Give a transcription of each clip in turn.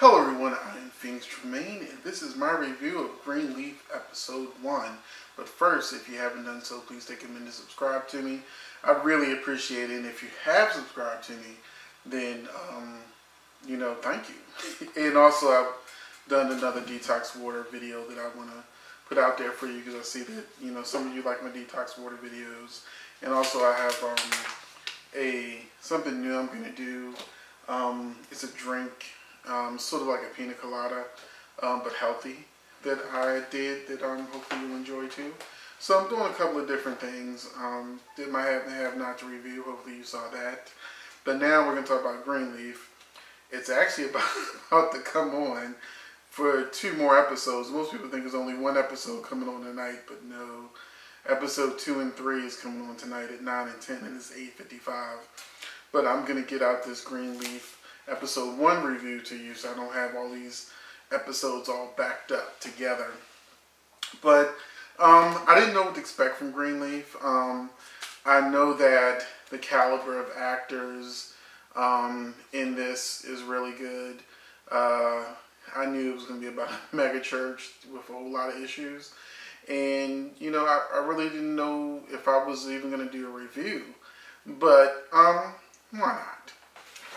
Hello everyone, I am Tremayne, and this is my review of Greenleaf Episode 1. But first, if you haven't done so, please take a minute to subscribe to me. I'd really appreciate it, and if you have subscribed to me, then, thank you. And also, I've done another detox water video that I want to put out there for you, because I see that, some of you like my detox water videos. And also, I have something new I'm going to do. It's a drink. Sort of like a pina colada, but healthy, that I did, that hopefully you'll enjoy too. So I'm doing a couple of different things that might have not to review. Hopefully you saw that. But now we're going to talk about Greenleaf. It's actually about to come on for 2 more episodes. Most people think there's only 1 episode coming on tonight, but no. Episode 2 and 3 is coming on tonight at 9 and 10, and it's 8:55. But I'm going to get out this Greenleaf Episode 1 review to you, so I don't have all these episodes all backed up together. But I didn't know what to expect from Greenleaf. I know that the caliber of actors in this is really good. I knew it was going to be about a mega church with a whole lot of issues. And, I really didn't know if I was even going to do a review. But why not?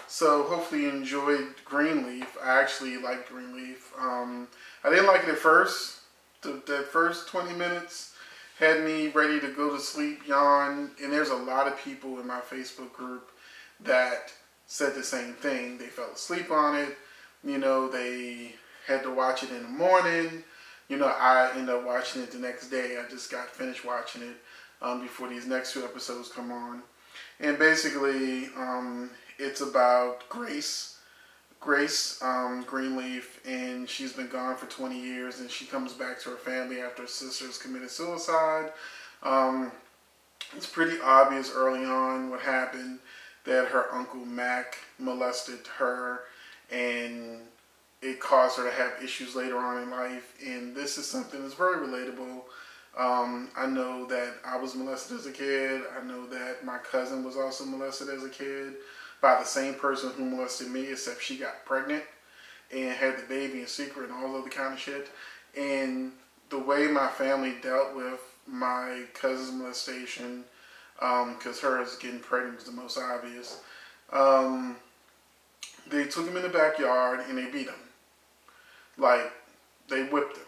So hopefully you enjoyed Greenleaf. I actually liked Greenleaf. I didn't like it at first. The first 20 minutes had me ready to go to sleep, yawn. And there's a lot of people in my Facebook group that said the same thing. They fell asleep on it. They had to watch it in the morning. I ended up watching it the next day. I just got finished watching it before these next 2 episodes come on. And basically, it's about Grace, Greenleaf, and she's been gone for 20 years, and she comes back to her family after her sisters committed suicide. It's pretty obvious early on what happened, that her Uncle Mac molested her, and it caused her to have issues later on in life, and this is something that's very relatable. I know that I was molested as a kid. I know that my cousin was also molested as a kid by the same person who molested me, except she got pregnant and had the baby in secret and all other kind of shit. And the way my family dealt with my cousin's molestation, because hers getting pregnant was the most obvious, they took him in the backyard and they beat him. Like, they whipped him.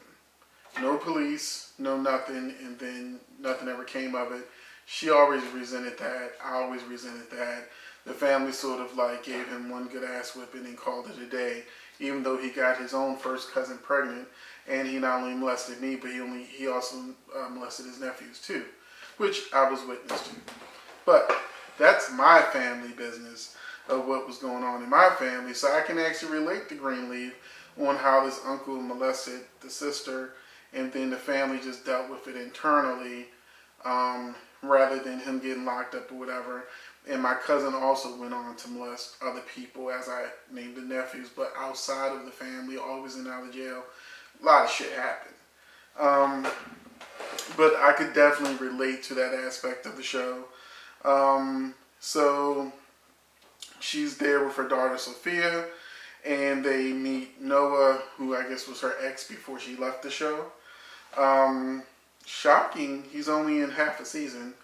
No police, no nothing, and then nothing ever came of it. She always resented that. I always resented that. The family sort of like gave him one good ass whipping and called it a day, even though he got his own first cousin pregnant, and he not only molested me, but he also molested his nephews too, which I was witness to. But that's my family business of what was going on in my family, so I can actually relate to Greenleaf on how this uncle molested the sister, and then the family just dealt with it internally, rather than him getting locked up or whatever. And my cousin also went on to molest other people, as I named the nephews, but outside of the family, always in and out of jail. A lot of shit happened. But I could definitely relate to that aspect of the show. So she's there with her daughter Sophia, and they meet Noah, who I guess was her ex before she left the show. Shocking, he's only in half a season.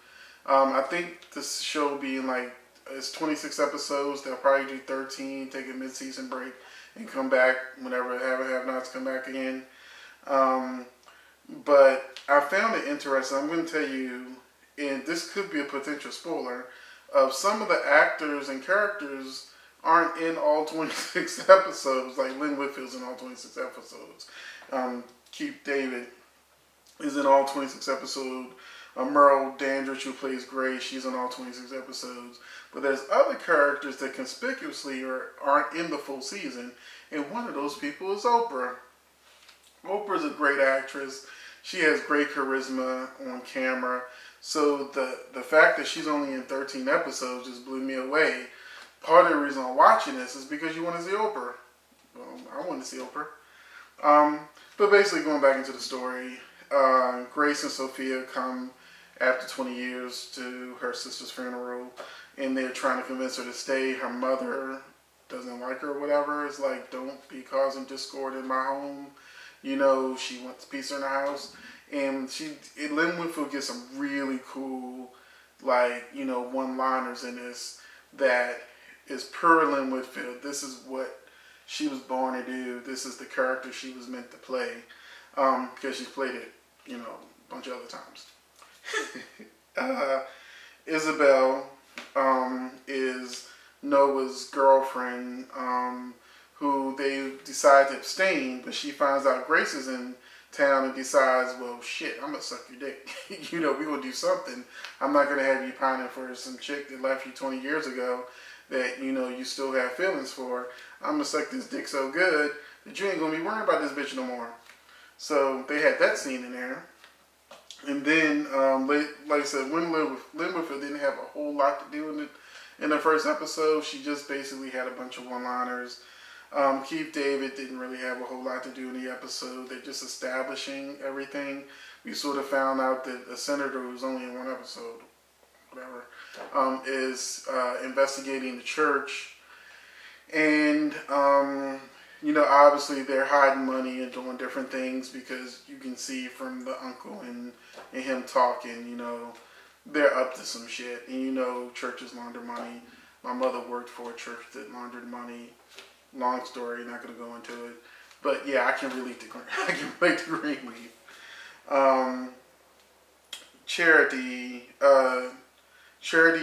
I think this show will be in it's 26 episodes. They'll probably do 13, take a mid-season break, and come back whenever have-nots come back again. But I found it interesting. I'm going to tell you, and this could be a potential spoiler, of some of the actors and characters aren't in all 26 episodes. Like Lynn Whitfield's in all 26 episodes. Keith David is in all 26 episodes. Merle Dandridge, who plays Grace, she's in all 26 episodes. But there's other characters that conspicuously aren't in the full season, and one of those people is Oprah. Oprah's a great actress. She has great charisma on camera. So the fact that she's only in 13 episodes just blew me away. Part of the reason I'm watching this is because you want to see Oprah. Well, I want to see Oprah. But basically, going back into the story, Grace and Sophia come after 20 years to her sister's funeral, and they're trying to convince her to stay. Her mother doesn't like her or whatever. It's like, don't be causing discord in my home. She wants peace in the house. And Lynn Whitfield gets some really cool, one-liners in this that is pure Lynn Whitfield. This is what she was born to do. This is the character she was meant to play. Because she's played it, a bunch of other times. Isabel is Noah's girlfriend, who they decide to abstain, but she finds out Grace is in town and decides, well, shit, I'm gonna suck your dick. We gonna do something. I'm not gonna have you pining for some chick that left you 20 years ago that, you still have feelings for. I'm gonna suck this dick so good that you ain't gonna be worrying about this bitch no more. So they had that scene in there. And then, like I said, when Lynn Whitfield didn't have a whole lot to do in the first episode, she just basically had a bunch of one-liners. Keith David didn't really have a whole lot to do in the episode. They're just establishing everything. We sort of found out that a senator who's only in one episode, whatever, is investigating the church. And, obviously they're hiding money and doing different things because you can see from the uncle and him talking, they're up to some shit. And churches launder money. My mother worked for a church that laundered money. Long story, not going to go into it. But yeah, I can relate to Greenleaf. Charity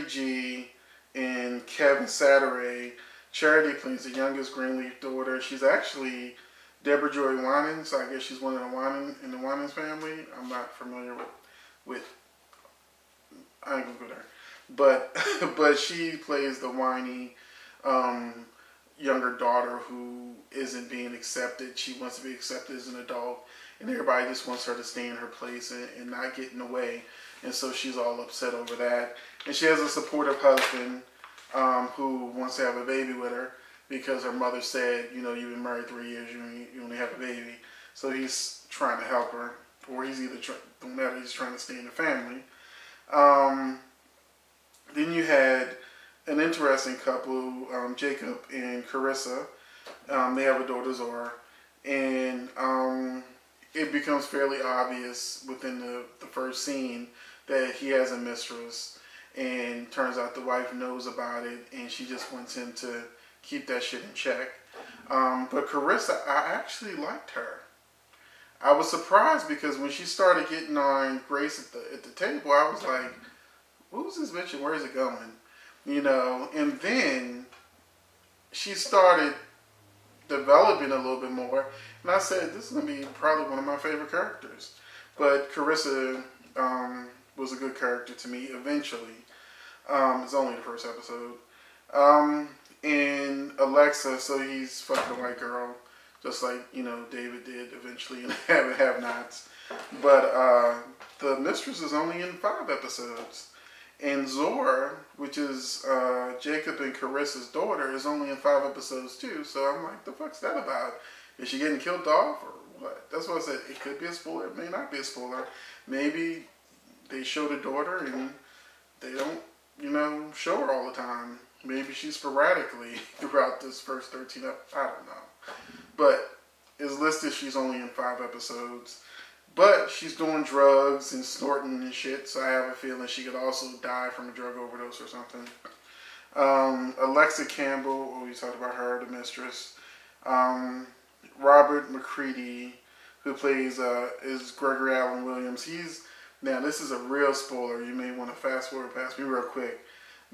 G and Kevin Satterway. Charity plays the youngest Greenleaf daughter. She's actually Deborah Joy Winans, so I guess she's one of the Winans family. I'm not familiar with I ain't gonna go there. But she plays the whiny younger daughter who isn't being accepted. She wants to be accepted as an adult, and everybody just wants her to stay in her place and not get in the way. And so she's all upset over that. And she has a supportive husband who wants to have a baby with her because her mother said, you've been married 3 years, you only have a baby. So he's trying to help her, or he's either he's trying to stay in the family. Then you had an interesting couple, Jacob and Carissa. They have a daughter, Zora. And it becomes fairly obvious within the first scene that he has a mistress. And turns out the wife knows about it, and she just wants him to keep that shit in check. But Carissa, I actually liked her. I was surprised because when she started getting on Grace at the table, I was like, who's this bitch and where's it going? And then she started developing a little bit more, and I said, this is going to be probably one of my favorite characters. But Carissa was a good character to me eventually. It's only the first episode. And Alexa, so he's fucking a white girl, just like, David did eventually in Have-Nots. But the mistress is only in 5 episodes. And Zora, which is Jacob and Carissa's daughter, is only in 5 episodes too. So I'm like, the fuck's that about? Is she getting killed off or what? That's what I said. It could be a spoiler. It may not be a spoiler. Maybe they show the daughter and they don't, show her all the time. Maybe she's sporadically throughout this first 13 episodes. I don't know. But it's listed she's only in 5 episodes. But she's doing drugs and snorting and shit, so I have a feeling she could also die from a drug overdose or something. Alexa Campbell, we talked about her, the mistress. Robert McCready, who plays is Gregory Allen Williams. Now this is a real spoiler. You may want to fast forward past me real quick,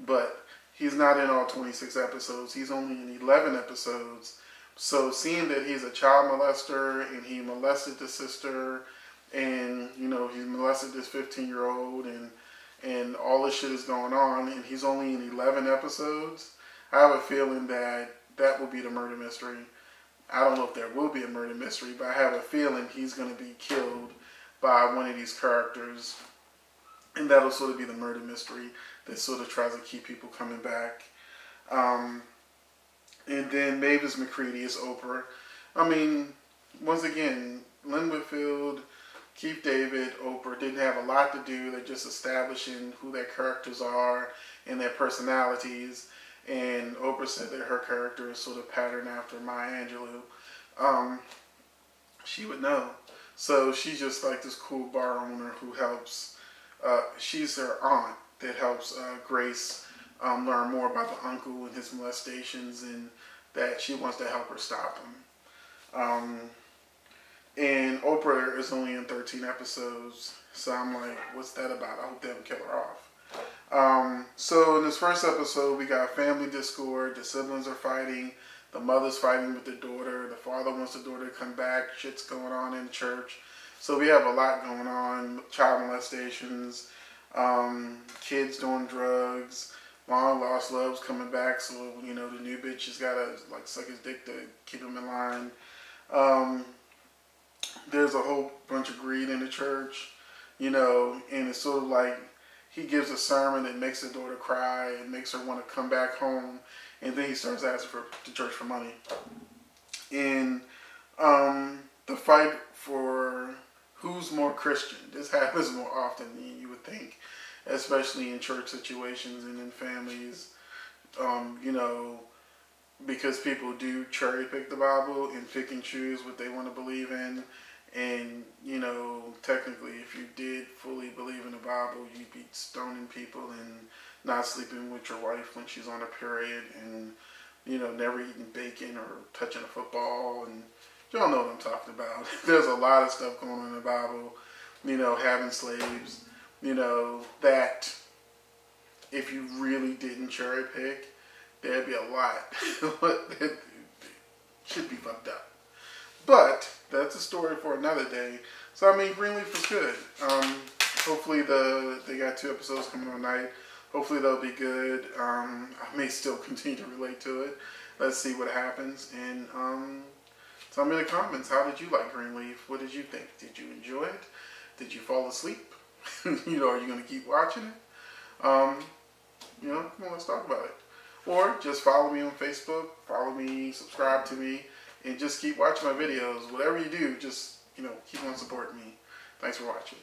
but he's not in all 26 episodes. He's only in 11 episodes. So seeing that he's a child molester and he molested the sister, and he molested this 15-year-old, and all this shit is going on, and he's only in 11 episodes, I have a feeling that will be the murder mystery. I don't know if there will be a murder mystery, but I have a feeling he's going to be killed by one of these characters, and that'll sort of be the murder mystery that sort of tries to keep people coming back. And then Mavis McCready is Oprah. I mean, once again, Lynn Whitfield, Keith David, Oprah didn't have a lot to do. They're just establishing who their characters are and their personalities. And Oprah said that her character is sort of patterned after Maya Angelou. She would know. So she's just like this cool bar owner who helps. She's her aunt that helps Grace learn more about the uncle and his molestations, and that she wants to help her stop him. And Oprah is only in 13 episodes, so I'm like, what's that about? I hope they don't kill her off. So in this first episode, we got family discord. The siblings are fighting. The mother's fighting with the daughter. The father wants the daughter to come back. Shit's going on in church. So we have a lot going on. Child molestations, kids doing drugs, long lost loves coming back. So, you know, the new bitch has got to like suck his dick to keep him in line. There's a whole bunch of greed in the church, you know, and it's sort of like he gives a sermon that makes the daughter cry and makes her want to come back home, and then he starts asking for the church for money. And the fight for who's more Christian, this happens more often than you would think, especially in church situations and in families, you know, because people do cherry pick the Bible and pick and choose what they want to believe in. And, you know, technically, if you did fully believe in the Bible, you'd be stoning people and not sleeping with your wife when she's on a period, and, you know, never eating bacon or touching a football. And y'all know what I'm talking about. There's a lot of stuff going on in the Bible, you know, having slaves, you know, that if you really didn't cherry pick, there'd be a lot that should be fucked up. But that's a story for another day. So, I mean, Greenleaf was good. Hopefully they got 2 episodes coming on tonight. Hopefully they'll be good. I may still continue to relate to it. Let's see what happens. And tell me in the comments, how did you like Greenleaf? What did you think? Did you enjoy it? Did you fall asleep? You know, are you going to keep watching it? You know, come on, let's talk about it. Or just follow me on Facebook, follow me, subscribe to me, and just keep watching my videos. Whatever you do, just, you know, keep on supporting me. Thanks for watching.